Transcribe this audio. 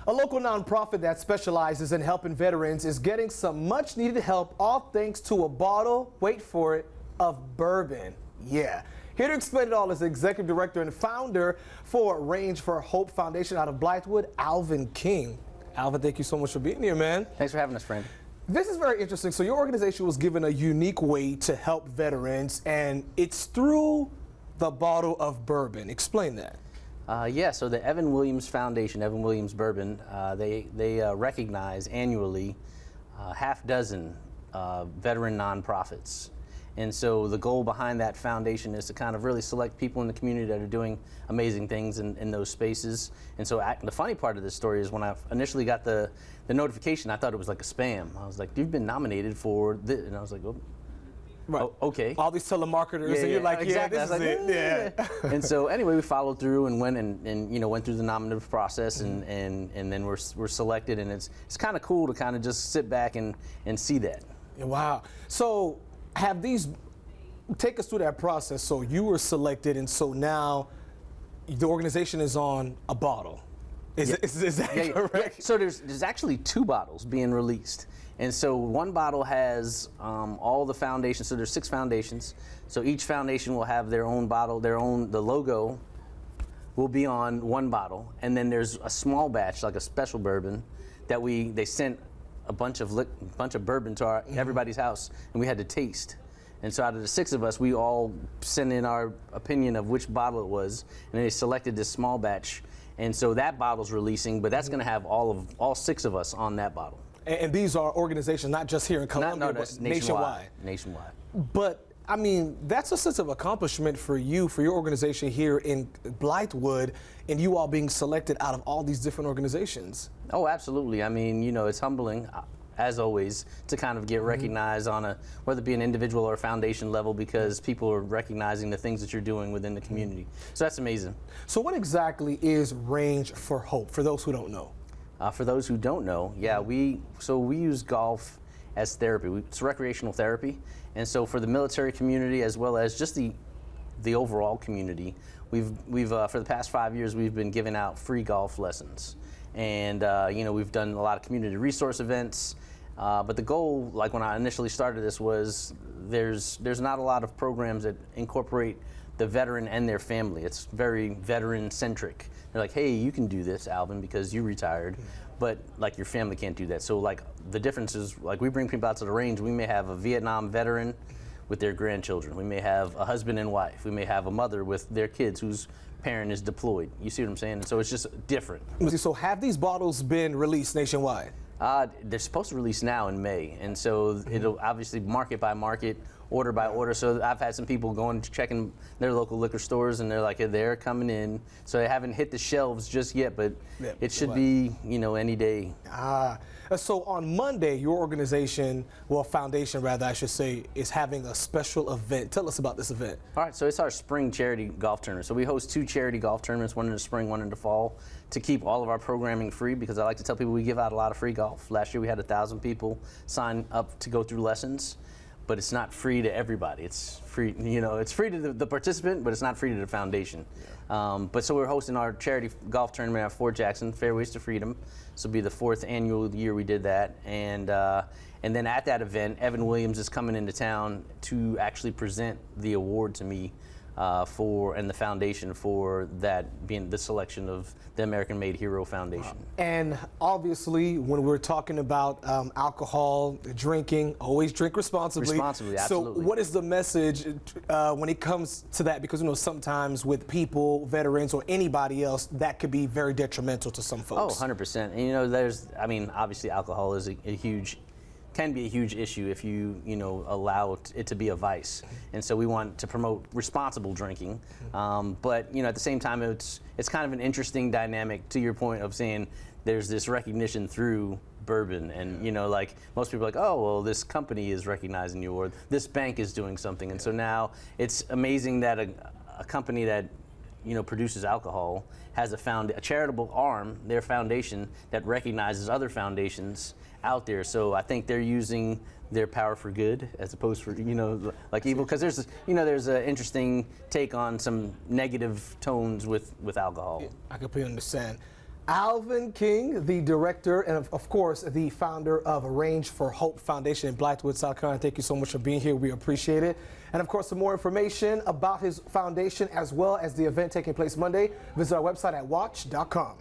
A local nonprofit that specializes in helping veterans is getting some much needed help, all thanks to a bottle, wait for it, of bourbon. Yeah. Here to explain it all is the executive director and founder for Range for Hope Foundation out of Blythewood, Alvin King. Alvin, thank you so much for being here, man. Thanks for having us, friend. This is very interesting. So your organization was given a unique way to help veterans, and it's through the bottle of bourbon. Explain that. Yeah, so the Evan Williams Foundation, Evan Williams Bourbon, they recognize annually half dozen veteran nonprofits. And so the goal behind that foundation is to kind of really select people in the community that are doing amazing things in those spaces. And so the funny part of this story is when I initially got the notification, I thought it was like a spam. I was like, you've been nominated for this. And I was like, oh. Right. Oh, okay. All these telemarketers, and you're like, exactly. yeah, this is it. Yeah. And so anyway, we followed through and went and went through the nominative process, and then we're selected, and it's kind of cool to kind of just sit back and see that. Wow. So take us through that process. So you were selected, and so now the organization is on a bottle. Is that correct? Yeah. So there's actually 2 bottles being released. And so one bottle has all the foundations. So there's 6 foundations. So each foundation will have their own bottle, the logo will be on one bottle. And then there's a small batch, like a special bourbon, that they sent a bunch of bourbon to everybody's house, and we had to taste. And so out of the 6 of us, we all sent in our opinion of which bottle it was, and they selected this small batch. And so that bottle's releasing, but that's going to have all 6 of us on that bottle. And these are organizations not just here in Columbia, but nationwide. Nationwide. But I mean, that's a sense of accomplishment for you, for your organization here in Blythewood, and you all being selected out of all these different organizations. Oh, absolutely. I mean, it's humbling, as always, to kind of get recognized on whether it be an individual or foundation level, because people are recognizing the things that you're doing within the community. So that's amazing. So what exactly is Range for Hope, for those who don't know? For those who don't know, yeah, we use golf as therapy. It's recreational therapy, and so for the military community as well as just the overall community, we've for the past 5 years we've been giving out free golf lessons, and we've done a lot of community resource events. But the goal, like when I initially started this, was there's not a lot of programs that incorporate the veteran and their family. It's very veteran centric. They're like, hey, you can do this, Alvin, because you retired, but like your family can't do that. So like the difference is, like, we bring people out to the range. We may have a Vietnam veteran with their grandchildren. We may have a husband and wife. We may have a mother with their kids whose parent is deployed. You see what I'm saying? And so it's just different. So have these bottles been released nationwide? They're supposed to release now in May, and so it'll obviously market by market, order by order. So I've had some people going checking their local liquor stores, and they're like, they're coming in. So they haven't hit the shelves just yet, but it should be, any day. So on Monday, your organization, foundation rather, I should say, is having a special event. Tell us about this event. All right, so it's our spring charity golf tournament. So we host 2 charity golf tournaments, one in the spring, one in the fall, to keep all of our programming free, because I like to tell people we give out a lot of free golf. Last year we had 1,000 people sign up to go through lessons, but it's not free to everybody. It's free, it's free to the participant, but it's not free to the foundation. Yeah. But so we're hosting our charity golf tournament at Fort Jackson, Fairways to Freedom. This will be the 4th annual year we did that. And then at that event, Evan Williams is coming into town to actually present the award to me and the foundation for that being the selection of the American Made Hero Foundation. And obviously, when we're talking about alcohol, drinking, always drink responsibly. Responsibly, absolutely. So what is the message when it comes to that? Because sometimes with people, veterans, or anybody else, that could be very detrimental to some folks. Oh, 100%. And obviously alcohol is can be a huge issue if you allow it to be a vice, and so we want to promote responsible drinking, but at the same time it's kind of an interesting dynamic, to your point of saying there's this recognition through bourbon, and like most people are like, oh well, this company is recognizing you, or this bank is doing something, and so now it's amazing that a company that produces alcohol has a charitable arm, their foundation, that recognizes other foundations out there. So I think they're using their power for good as opposed for like evil, because there's an interesting take on some negative tones with alcohol. I completely understand. Alvin King, the director and of course the founder of Arrange for Hope Foundation in Blythewood, South Carolina. Thank you so much for being here. We appreciate it. And of course, for more information about his foundation as well as the event taking place Monday, visit our website at WACH.com.